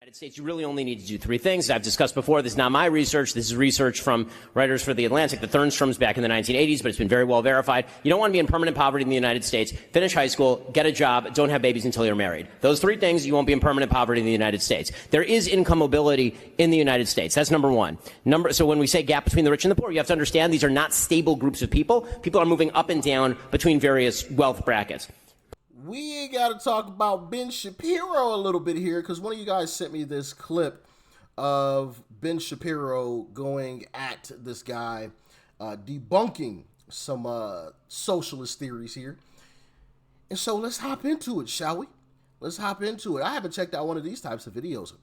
United States, you really only need to do three things. I've discussed before. This is not my research. This is research from writers for The Atlantic, the Thurnstroms back in the 1980s, but it's been very well verified. You don't want to be in permanent poverty in the United States. Finish high school, get a job, don't have babies until you're married. Those three things, you won't be in permanent poverty in the United States. There is income mobility in the United States. That's number one. So when we say gap between the rich and the poor, you have to understand these are not stable groups of people. People are moving up and down between various wealth brackets. We ain't got to talk about Ben Shapiro a little bit here because one of you guys sent me this clip of Ben Shapiro going at this guy, debunking some socialist theories here. And so let's hop into it, shall we? Let's hop into it. I haven't checked out one of these types of videos in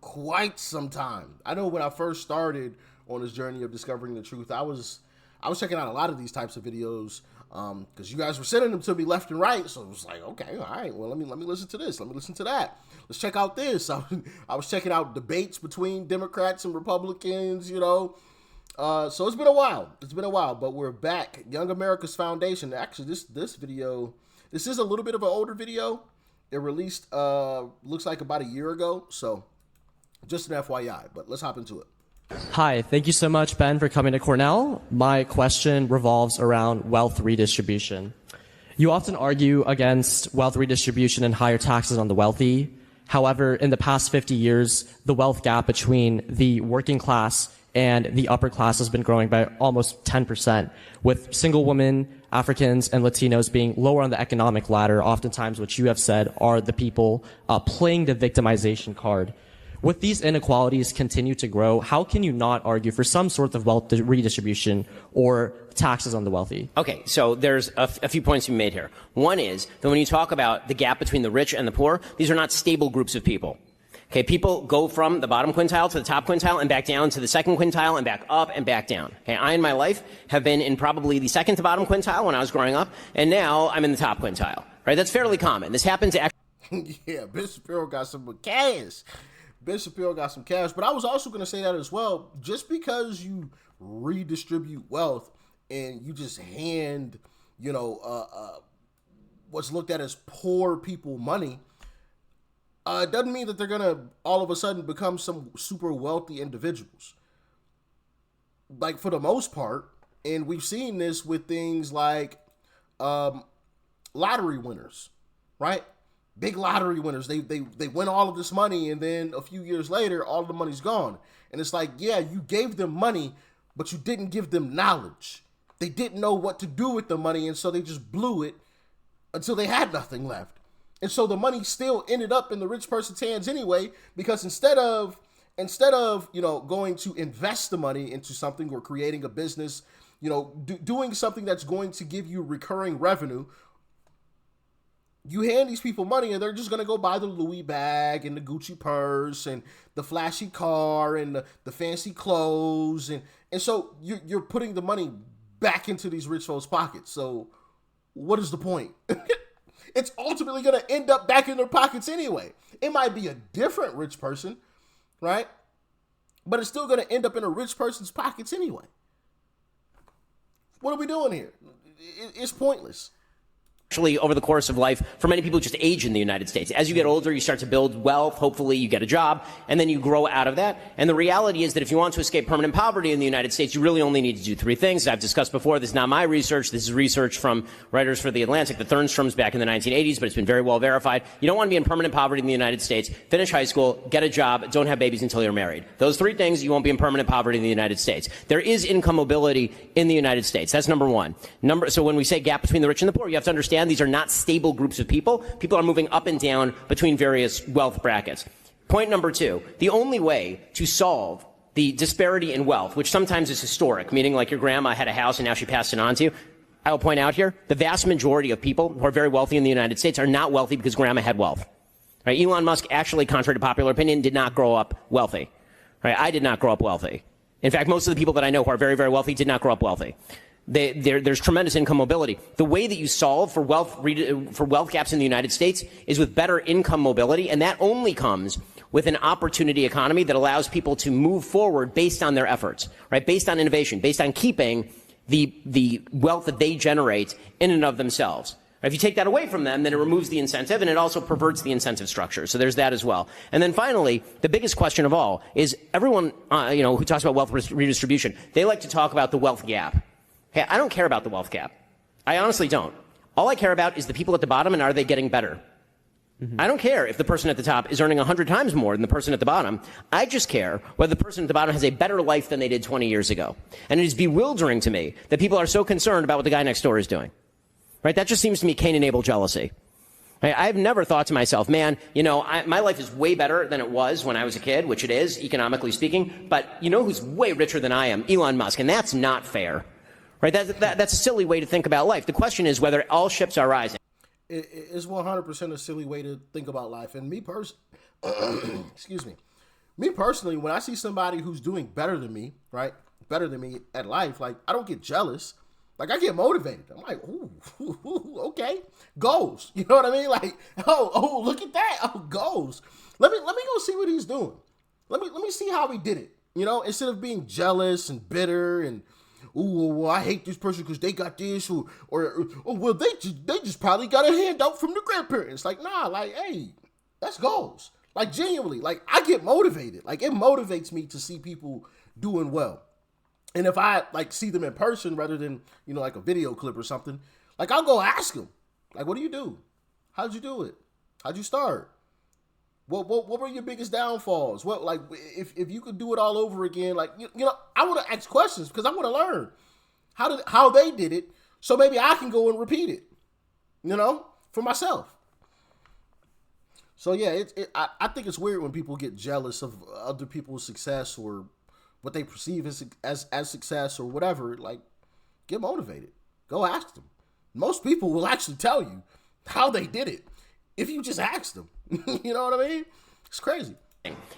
quite some time. I know when I first started on this journey of discovering the truth, I was checking out a lot of these types of videos because you guys were sending them to me left and right. So it was like, okay, all right, well, let me listen to this. Let me listen to that. Let's check out this. I was checking out debates between Democrats and Republicans, you know. So it's been a while. But we're back. Young America's Foundation. Actually, this video, this is a little bit of an older video. It released, looks like about a year ago. So just an FYI, but let's hop into it. Hi, thank you so much, Ben, for coming to Cornell. My question revolves around wealth redistribution. You often argue against wealth redistribution and higher taxes on the wealthy. However, in the past 50 years, the wealth gap between the working class and the upper class has been growing by almost 10%, with single women, Africans, and Latinos being lower on the economic ladder, oftentimes, which you have said, are the people playing the victimization card. With these inequalities continue to grow, how can you not argue for some sort of wealth redistribution or taxes on the wealthy? Okay, so there's a few points to be made here. One is that when you talk about the gap between the rich and the poor, these are not stable groups of people. Okay, people go from the bottom quintile to the top quintile and back down to the second quintile and back up and back down. Okay, I in my life have been in probably the second to bottom quintile when I was growing up, and now I'm in the top quintile. Right, that's fairly common. This happens actually. Yeah, Ben Shapiro got some cash. Ben Shapiro got some cash, but I was also going to say that as well. Just because you redistribute wealth and you just hand, you know, what's looked at as poor people money, it doesn't mean that they're going to all of a sudden become some super wealthy individuals. Like for the most part, and we've seen this with things like lottery winners, right? Big lottery winners, they win all of this money, and then a few years later, all of the money's gone. And it's like, yeah, you gave them money, but you didn't give them knowledge. They didn't know what to do with the money, and so they just blew it until they had nothing left. And so the money still ended up in the rich person's hands anyway, because instead of you know, going to invest the money into something or creating a business, you know, doing something that's going to give you recurring revenue, you hand these people money and they're just going to go buy the Louis bag and the Gucci purse and the flashy car and the fancy clothes. And so you're putting the money back into these rich folks' pockets. So what is the point? It's ultimately going to end up back in their pockets anyway. It might be a different rich person, right? But it's still going to end up in a rich person's pockets anyway. What are we doing here? It's pointless. Actually, over the course of life, for many people, just age in the United States. As you get older, you start to build wealth. Hopefully, you get a job, and then you grow out of that. And the reality is that if you want to escape permanent poverty in the United States, you really only need to do three things. I've discussed before. This is not my research. This is research from writers for The Atlantic, the Thurnstroms back in the 1980s, but it's been very well verified. You don't want to be in permanent poverty in the United States. Finish high school, get a job, don't have babies until you're married. Those three things, you won't be in permanent poverty in the United States. There is income mobility in the United States. That's number one. So when we say gap between the rich and the poor, you have to understand these are not stable groups of people. People are moving up and down between various wealth brackets. Point number two, the only way to solve the disparity in wealth, which sometimes is historic, meaning like your grandma had a house and now she passed it on to you. I will point out here, the vast majority of people who are very wealthy in the United States are not wealthy because grandma had wealth. Right? Elon Musk actually, contrary to popular opinion, did not grow up wealthy. Right? I did not grow up wealthy. In fact, most of the people that I know who are very, very wealthy did not grow up wealthy. There's tremendous income mobility. The way that you solve for wealth gaps in the United States is with better income mobility, and that only comes with an opportunity economy that allows people to move forward based on their efforts, right? Based on innovation, based on keeping the wealth that they generate in and of themselves. If you take that away from them, then it removes the incentive, and it also perverts the incentive structure. So there's that as well. And then finally, the biggest question of all is everyone, who talks about wealth redistribution, they like to talk about the wealth gap. Hey, I don't care about the wealth gap. I honestly don't. All I care about is the people at the bottom and are they getting better. I don't care if the person at the top is earning 100 times more than the person at the bottom. I just care whether the person at the bottom has a better life than they did 20 years ago. And it is bewildering to me that people are so concerned about what the guy next door is doing. Right? That just seems to me Cain and Abel jealousy. Right? I've never thought to myself, man, my life is way better than it was when I was a kid, which it is, economically speaking. But you know who's way richer than I am? Elon Musk. And that's not fair. Right? That's a silly way to think about life. The question is whether all ships are rising. It is 100% a silly way to think about life. And me personally, when I see somebody who's doing better than me, right? Better than me at life, like, I don't get jealous. Like, I get motivated. I'm like, ooh, okay, goals. You know what I mean? Like, oh, look at that. Oh, goals. Let me go see what he's doing. Let me see how he did it. Instead of being jealous and bitter and, ooh, well, I hate this person because they got this, or well, they just probably got a handout from the grandparents. Like, nah, like, hey, that's goals. Like, genuinely, like, I get motivated. Like, it motivates me to see people doing well. And if I, like, see them in person rather than, like a video clip or something, like, I'll go ask them, like, what do you do? How'd you do it? How'd you start? What were your biggest downfalls? What, like, if you could do it all over again, like, I want to ask questions because I want to learn how they did it, so maybe I can go and repeat it, for myself. So yeah, I think it's weird when people get jealous of other people's success or what they perceive as success or whatever. Like, get motivated. Go ask them. Most people will actually tell you how they did it if you just ask them. You know what I mean? It's crazy.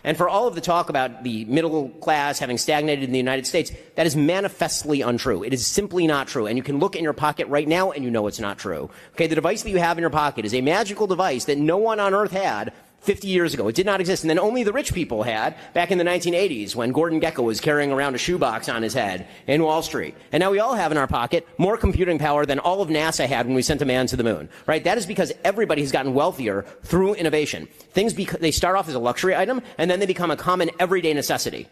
And for all of the talk about the middle class having stagnated in the United States, that is manifestly untrue. It is simply not true. And you can look in your pocket right now and you know it's not true. Okay, the device that you have in your pocket is a magical device that no one on earth had 50 years ago. It did not exist. And then only the rich people had back in the 1980s when Gordon Gekko was carrying around a shoebox on his head in Wall Street. And now we all have in our pocket more computing power than all of NASA had when we sent a man to the moon. Right? That is because everybody has gotten wealthier through innovation. They start off as a luxury item and then they become a common everyday necessity.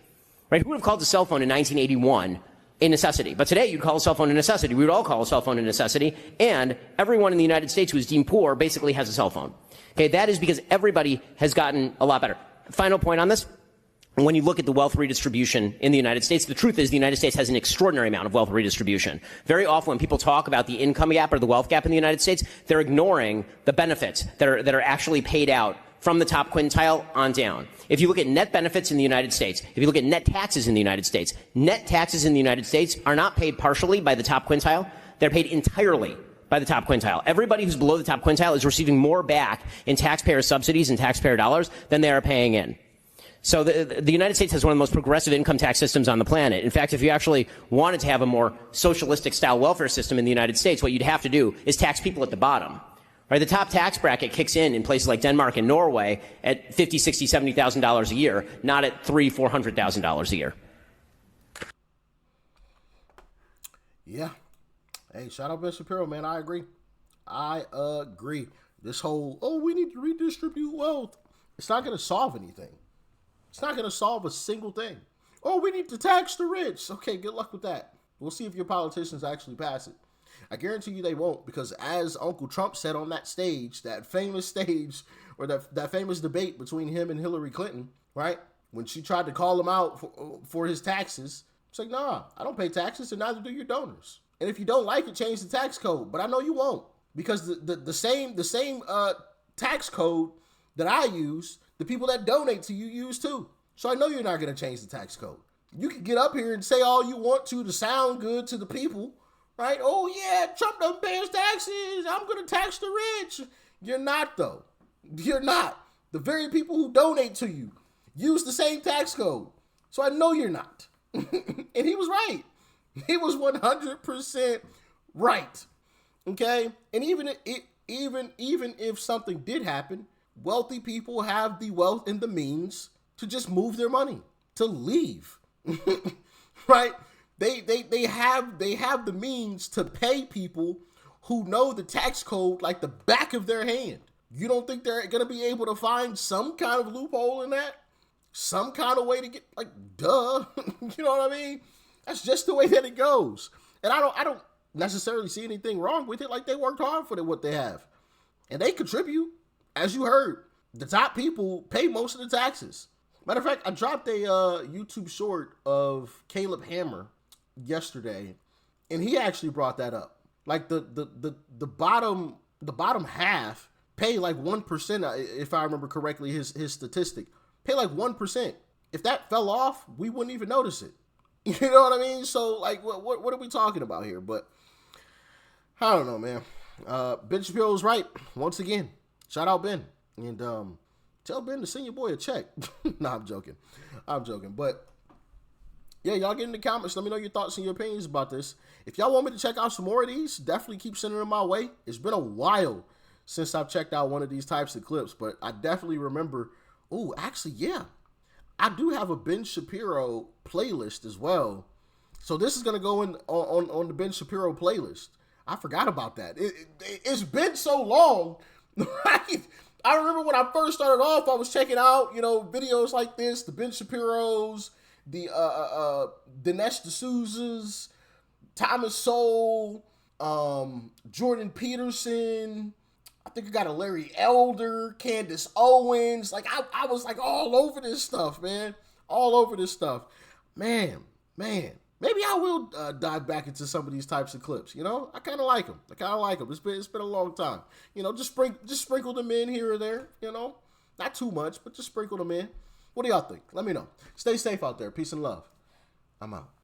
Right? Who would have called a cell phone in 1981 a necessity? But today you'd call a cell phone a necessity. We would all call a cell phone a necessity. And everyone in the United States who is deemed poor basically has a cell phone. Okay, that is because everybody has gotten a lot better. Final point on this. When you look at the wealth redistribution in the United States, the truth is the United States has an extraordinary amount of wealth redistribution. Very often when people talk about the income gap or the wealth gap in the United States, they're ignoring the benefits that are actually paid out from the top quintile on down. If you look at net benefits in the United States, if you look at net taxes in the United States, net taxes in the United States are not paid partially by the top quintile. They're paid entirely by the top quintile. Everybody who's below the top quintile is receiving more back in taxpayer subsidies and taxpayer dollars than they are paying in. So the United States has one of the most progressive income tax systems on the planet. In fact, if you actually wanted to have a more socialistic style welfare system in the United States, what you'd have to do is tax people at the bottom. Right? The top tax bracket kicks in places like Denmark and Norway at $50,000, $60,000, $70,000 a year, not at $300,000, $400,000 a year. Yeah. Hey, shout out Ben Shapiro, man. I agree. This whole, we need to redistribute wealth. It's not going to solve anything. It's not going to solve a single thing. We need to tax the rich. Okay, good luck with that. We'll see if your politicians actually pass it. I guarantee you they won't, because as Uncle Trump said on that stage, that famous stage, or that famous debate between him and Hillary Clinton, right? When she tried to call him out for his taxes, it's like, nah, I don't pay taxes and neither do your donors. And if you don't like it, change the tax code. But I know you won't, because the same tax code that I use, the people that donate to you use too. So I know you're not going to change the tax code. You can get up here and say all you want to sound good to the people, right? Oh yeah, Trump doesn't pay his taxes. I'm going to tax the rich. You're not, though. You're not. The very people who donate to you use the same tax code. So I know you're not. And he was right. He was 100% right. Okay? And even if something did happen, wealthy people have the wealth and the means to just move their money, to leave. Right? They have the means to pay people who know the tax code like the back of their hand. You don't think they're going to be able to find some kind of loophole in that? Some kind of way to get, like, duh. You know what I mean? That's just the way that it goes. And I don't necessarily see anything wrong with it. Like, they worked hard for what they have. And they contribute. As you heard, the top people pay most of the taxes. Matter of fact, I dropped a YouTube short of Caleb Hammer yesterday, and he actually brought that up. Like the bottom half pay like 1%, if I remember correctly, his statistic. Pay like 1%. If that fell off, we wouldn't even notice it. You know what I mean? So, like, what are we talking about here? But I don't know, man. Ben Shapiro's right once again. Shout out Ben, and tell Ben to send your boy a check. No, I'm joking. But yeah, y'all get in the comments. Let me know your thoughts and your opinions about this. If y'all want me to check out some more of these, definitely keep sending them my way. It's been a while since I've checked out one of these types of clips, but I definitely remember. Oh, actually, yeah. I do have a Ben Shapiro playlist as well. So this is going to go in on the Ben Shapiro playlist. I forgot about that. It's been so long, right? I remember when I first started off, I was checking out, videos like this, the Ben Shapiros, the Dinesh D'Souza's, Thomas Sowell, Jordan Peterson. I think I got a Larry Elder, Candace Owens. Like, I was like all over this stuff, man. All over this stuff. Man. Maybe I will dive back into some of these types of clips. I kind of like them. It's been a long time. Just sprinkle them in here or there. Not too much, but just sprinkle them in. What do y'all think? Let me know. Stay safe out there. Peace and love. I'm out.